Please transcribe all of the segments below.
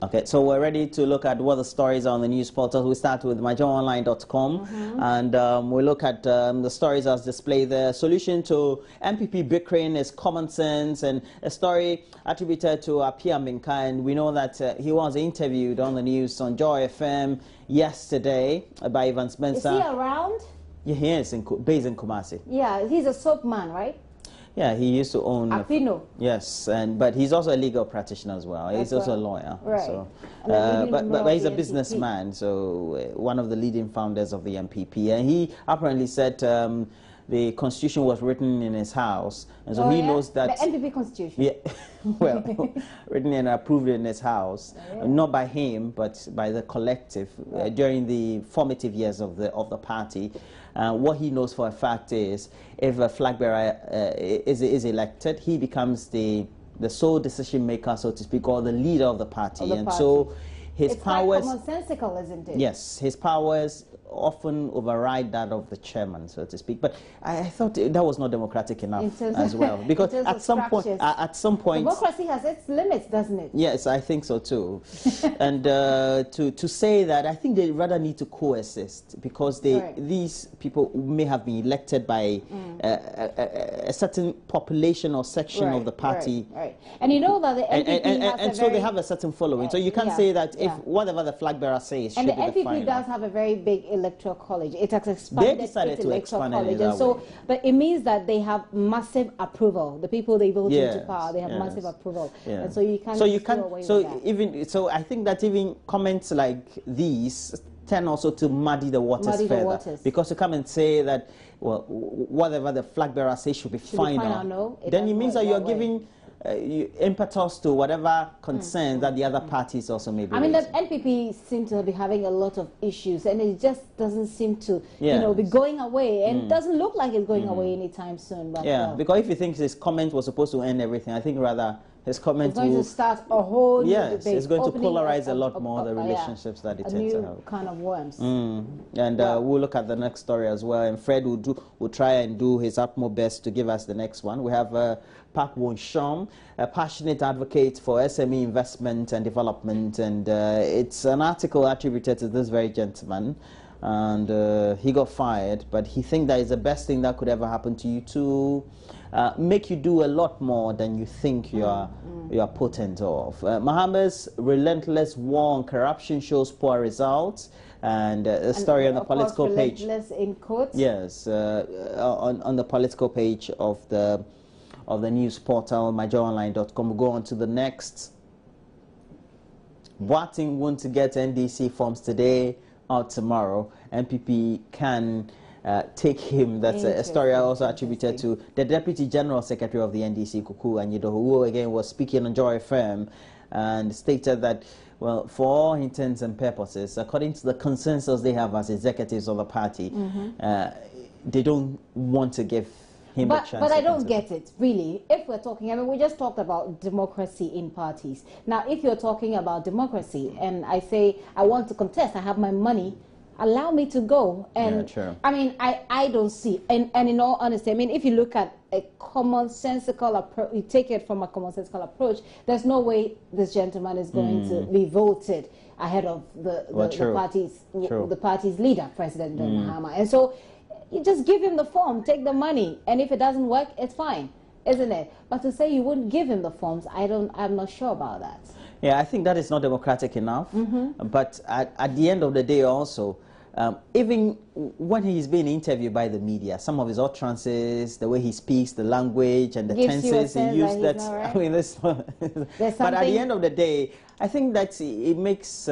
Okay, so we're ready to look at what the stories are on the news portals. We start with myjoyonline.com, and we look at the stories as displayed there. Solution to NPP bickering is common sense, and a story attributed to Apia Minka. And we know that he was interviewed on the news on Joy FM yesterday by Ivan Spencer. Is he around? Yeah, he is based in Kumasi. Yeah, he's a soap man, right? Yeah, he used to own Apino. Yes, but he's also a legal practitioner as well. He's also a lawyer. Right. So, but he's a businessman, so one of the leading founders of the NPP. And he apparently said the constitution was written in his house, and so he knows that the NPP constitution. Yeah, well, written and approved in his house, not by him but by the collective during the formative years of the party. What he knows for a fact is, if a flag bearer is elected, he becomes the sole decision maker, so to speak, or the leader of the party. So his powers. It's commonsensical, isn't it? Yes, his powers often override that of the chairman, so to speak. But I thought that was not democratic enough as well, because at some point, democracy has its limits, doesn't it? Yes, I think so too. And to say that, I think they rather need to coexist, because these people may have been elected by a certain population or section of the party. Right. And you know that the NPP and so they have a certain following. So you can't say that if whatever the flag bearer says should be the final. And the NPP does have a very big electoral college. It has expanded its electoral college, and so, but it means that they have massive approval. The people they vote into power, they have massive approval, and so you can't. So I think that even comments like these tend also to muddy the waters further, because you come and say that, well, whatever the flag bearer says should be final. Then it means that you're giving impetus to whatever concerns that the other parties also may be raising. The NPP seem to be having a lot of issues, and it just doesn't seem to, be going away, and it doesn't look like it's going away anytime soon. But, because if you think his comment was supposed to end everything, I think rather his comment is going to start a whole new debate. It's going to polarize a lot more the relationships that it tends to have. Kind of worms. And we'll look at the next story as well. And Fred will try and do his utmost best to give us the next one. We have Park Won-shom, a passionate advocate for SME investment and development, and it's an article attributed to this very gentleman. And he got fired, but he thinks that is the best thing that could ever happen to you, to make you do a lot more than you think you are potent of. Mohammed's relentless war on corruption shows poor results, and a story on the political page. Relentless in quotes? Yes, on the political page of the news portal myjoyonline.com. We'll go on to the next. Boating want to get NDC forms today or tomorrow. NPP can take him. That's a story also attributed to the Deputy General Secretary of the NDC, Kuku Anyido, who again was speaking on Joy FM and stated that, well, for all intents and purposes, according to the consensus they have as executives of the party, they don't want to give him a chance. But I don't get it, really. If we're talking, we just talked about democracy in parties. Now, if you're talking about democracy, and I say, I want to contest, I have my money, allow me to go. And I don't see, and in all honesty, if you look at a commonsensical approach, you take it from a commonsensical approach, there's no way this gentleman is going to be voted ahead of the party's leader, President Mahama. And so you just give him the form, take the money, and if it doesn't work, it's fine, isn't it? But to say you wouldn't give him the forms, I'm not sure about that. Yeah, I think that is not democratic enough. But at the end of the day also, even when he's being interviewed by the media, some of his utterances, the way he speaks, the language and the tenses he used, but at the end of the day, I think that it makes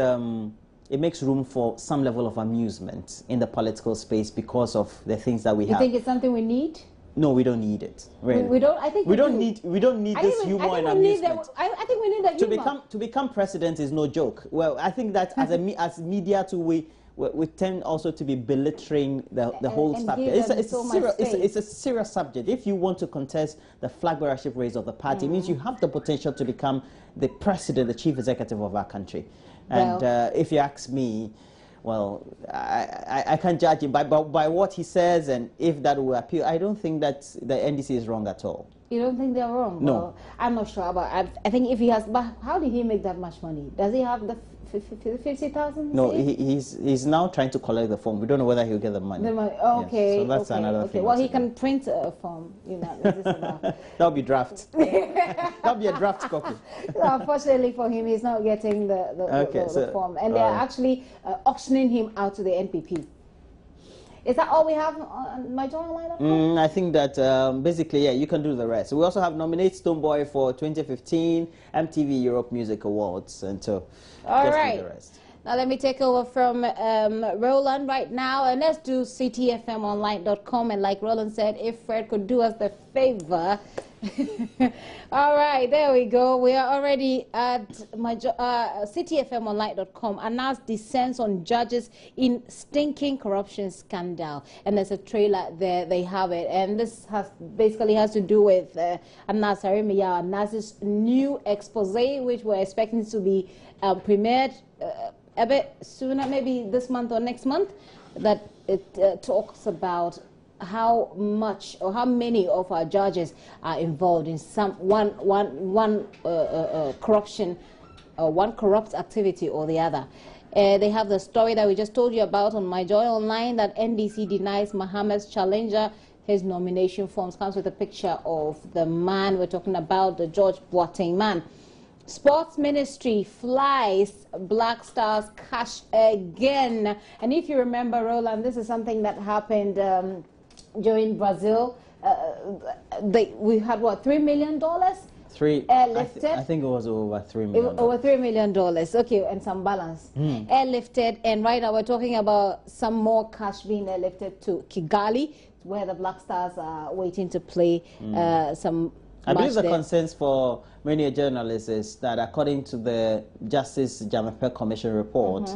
room for some level of amusement in the political space because of the things that we have. You think it's something we need? No, we don't need it. Really. We don't. I think we don't need this humor and amusement. I think we need that humor. To become president is no joke. Well, I think that as media too, we tend also to be belittling the whole stuff. It's a serious subject. If you want to contest the flag bearership race of the party, it means you have the potential to become the president, the chief executive of our country. And if you ask me, well, I can't judge him by what he says, and if that will appeal. I don't think that the NDC is wrong at all. You don't think they're wrong? No. Well, I'm not sure about. I think if he has, but how did he make that much money? Does he have the 50,000? No, he's now trying to collect the form. We don't know whether he'll get the money. Okay. Yes. So that's another thing. Well, he can print a form. You know, that'll be draft. That'll be a draft copy. So unfortunately for him, he's not getting the form, and they are actually auctioning him out to the NPP. Is that all we have on my journal line? I think that basically, yeah, you can do the rest. We also have nominated Stonebwoy for 2015 MTV Europe Music Awards, and so all just right. do the rest. Now let me take over from Roland right now, and let's do ctfmonline.com. And like Roland said, if Fred could do us the favor. All right, there we go. We are already at ctfmonline.com. Announced descends on judges in stinking corruption scandal, and there's a trailer there. They have it, and this basically has to do with Anas's new expose, which we're expecting to be premiered a bit sooner, maybe this month or next month. That it talks about how much or how many of our judges are involved in one corruption or one corrupt activity or the other. They have the story that we just told you about on My Joy Online, that NDC denies Mohammed's challenger his nomination forms. Comes with a picture of the man we're talking about, the George Boateng man. Sports Ministry flies Black Stars cash again. And if you remember, Roland, this is something that happened during Brazil. We had what, $3 million? Airlifted. I think it was over $3 million. Over $3 million. Okay, and some balance. Airlifted, and right now we're talking about some more cash being airlifted to Kigali, where the Black Stars are waiting to play some. I believe the consensus for many journalists is that according to the Justice Jamape Commission report,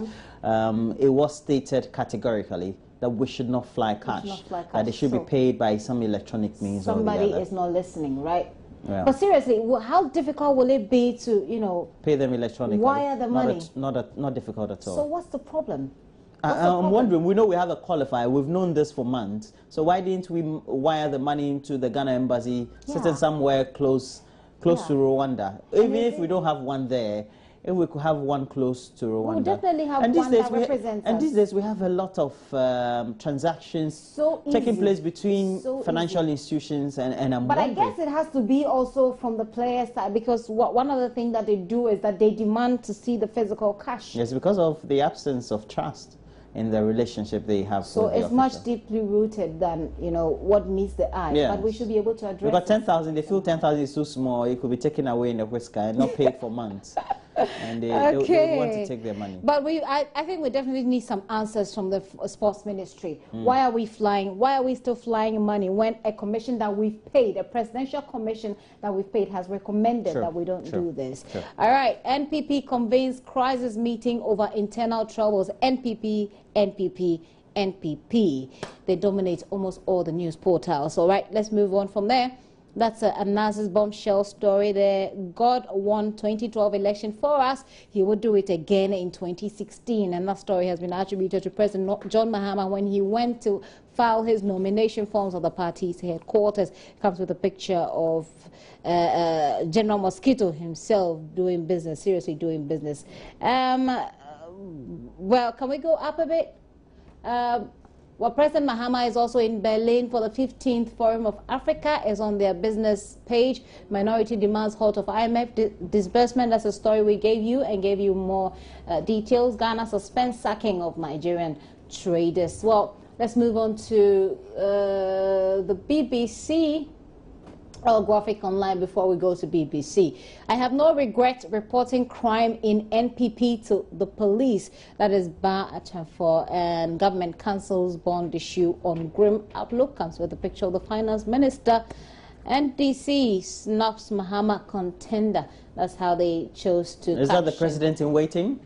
it was stated categorically that we should not fly cash, that they should be paid by some electronic means. Somebody or the other. is not listening, right? Yeah. But seriously, how difficult will it be to, you know, pay them electronically? Wire the money? Not difficult at all. So what's the problem? I'm wondering, we know we have a qualifier, we've known this for months, so why didn't we wire the money into the Ghana embassy, sitting somewhere close to Rwanda? Even if we don't have one there, if we could have one close to Rwanda. We'll definitely have one that represents us. And these days we have a lot of transactions taking place between financial institutions, and I'm But wondering. I guess it has to be also from the player side, because one of the things that they do is that they demand to see the physical cash. Yes, because of the absence of trust in the relationship they have. So it's much deeply rooted than, you know, what meets the eye. Yes. But we should be able to address. Because 10,000, they feel 10,000 is too small. It could be taken away in a whisker and not paid for months. And they want to take their money. But I think we definitely need some answers from the Sports Ministry. Why are we flying? Why are we still flying money when a commission that we've paid, a presidential commission that we've paid, has recommended that we don't do this? All right. NPP convenes crisis meeting over internal troubles. NPP. They dominate almost all the news portals. All right. Let's move on from there. That's a NASA's bombshell story there. God won 2012 election for us. He would do it again in 2016. And that story has been attributed to President John Mahama when he went to file his nomination forms at the party's headquarters. Comes with a picture of General Mosquito himself doing business, seriously doing business. Well, can we go up a bit? Well, President Mahama is also in Berlin for the 15th Forum of Africa, is on their business page. Minority demands halt of IMF disbursement. That's a story we gave you and gave you more details. Ghana suspends sacking of Nigerian traders. Well, let's move on to the BBC. I'll graphic online before we go to BBC. I have no regret reporting crime in NPP to the police. That is Ba Achafor, and government cancels bond issue on grim outlook. Comes with a picture of the finance minister. NDC snaps Mahama contender. That's how they chose to. Is that the president in waiting?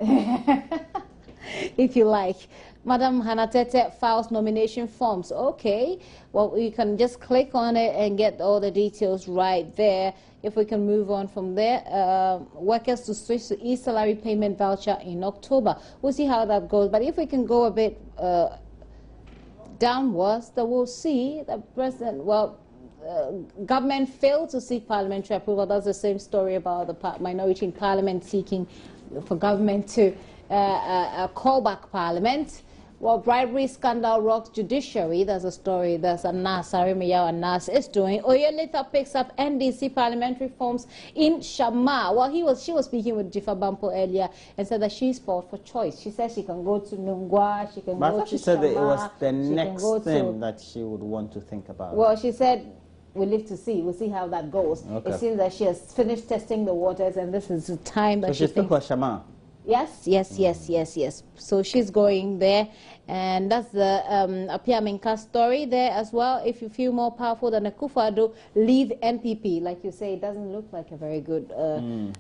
if you like. Madam Hanatete files nomination forms. Okay, well, you can just click on it and get all the details right there. If we can move on from there, workers to switch to e-salary payment voucher in October. We'll see how that goes. But if we can go a bit downwards, then we'll see the president, well, government failed to seek parliamentary approval. That's the same story about the minority in parliament seeking for government to call back parliament. Well, bribery scandal rocks judiciary. That's a story that's Anas, Arimiya Anas is doing. Oyelita picks up NDC parliamentary forms in Shama. Well, she was speaking with Jifa Bampo earlier and said that she's fought for choice. She said she can go to Nungwa, she can go to Shama. She said that it was the next thing that she would want to think about. Well, she said, we live to see. We'll see how that goes. Okay. It seems that she has finished testing the waters, and this is the time that she thinks. So she's Shama. Yes. So she's going there, and that's the Apia Minka story there as well. If you feel more powerful than Akufo-Addo, leave NPP. Like you say, it doesn't look like a very good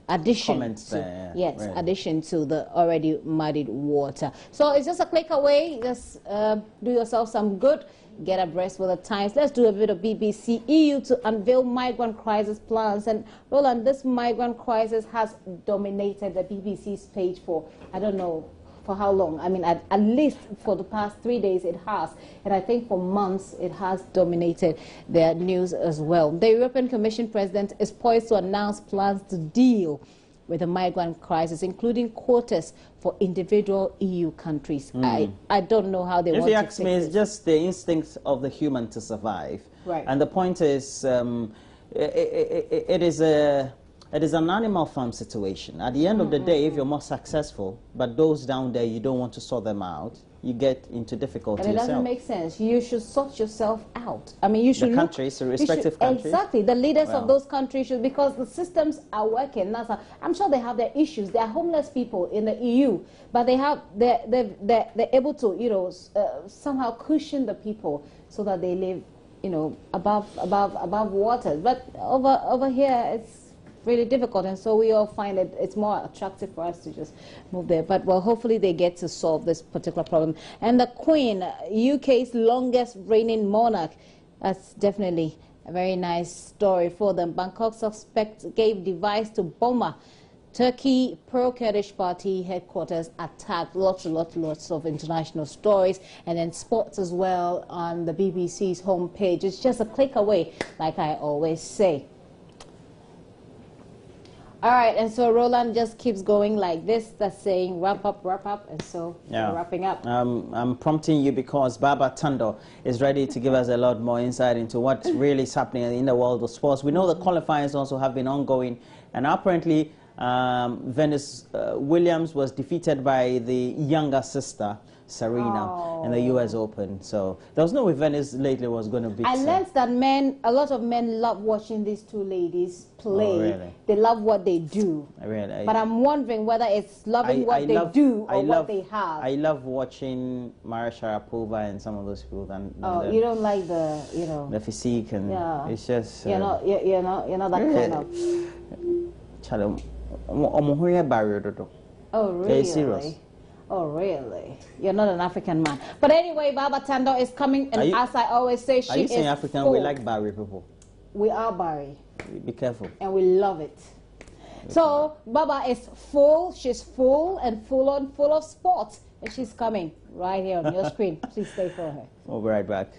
addition. Comments to, there, yes, really. Addition to the already muddied water. So it's just a click away. Just do yourself some good. Get abreast with the times. Let's do a bit of BBC. EU to unveil migrant crisis plans. And Roland, this migrant crisis has dominated the BBC's page for, I don't know, for how long. I mean, at least for the past 3 days it has. And I think for months it has dominated their news as well. The European Commission President is poised to announce plans to deal with the migrant crisis, including quotas for individual EU countries. I don't know how they want to fix it. If you ask me, it's just the instinct of the human to survive. Right. And the point is, it is an animal farm situation. At the end of the day, if you're more successful, but those down there, you don't want to sort them out, you get into difficulty yourself. And it doesn't make sense. You should sort yourself out. I mean, you should the countries, the respective countries. Exactly. The leaders of those countries should, because the systems are working. I'm sure they have their issues. They are homeless people in the EU, but they're able to, somehow cushion the people so that they live, above waters. But over here, it's really difficult, and so we all find that it's more attractive for us to just move there. But well, hopefully they get to solve this particular problem. And the Queen, UK's longest reigning monarch, that's definitely a very nice story for them. Bangkok suspect gave device to bomber Turkey pro-Kurdish party headquarters attacked. Lots of international stories, and then sports as well on the BBC's homepage. It's just a click away, like I always say. All right, and so Roland just keeps going like this. That's saying wrap up, and so we're wrapping up. I'm prompting you because Baba Tando is ready to give us a lot more insight into what really is happening in the world of sports. We know the qualifiers also have been ongoing, and apparently Venus Williams was defeated by the younger sister, Serena, in the U.S. Open. So there was no way Venus lately was going to beat. I learned that a lot of men love watching these two ladies play. Oh, really? They love what they do. Really? But I'm wondering whether it's loving what they do or what they have. I love watching Maria Sharapova and some of those people. You don't like the, the physique, and it's just you're not that kind of. Oh, really? Very serious. Oh, really? You're not an African man. But anyway, Baba Tando is coming, and as I always say, she is Are you saying African? full. We like Barry people. We are Barry. Be careful. And we love it. So, Baba is full. She's full and full of sports. And she's coming right here on your screen. Please stay for her. We'll be right back.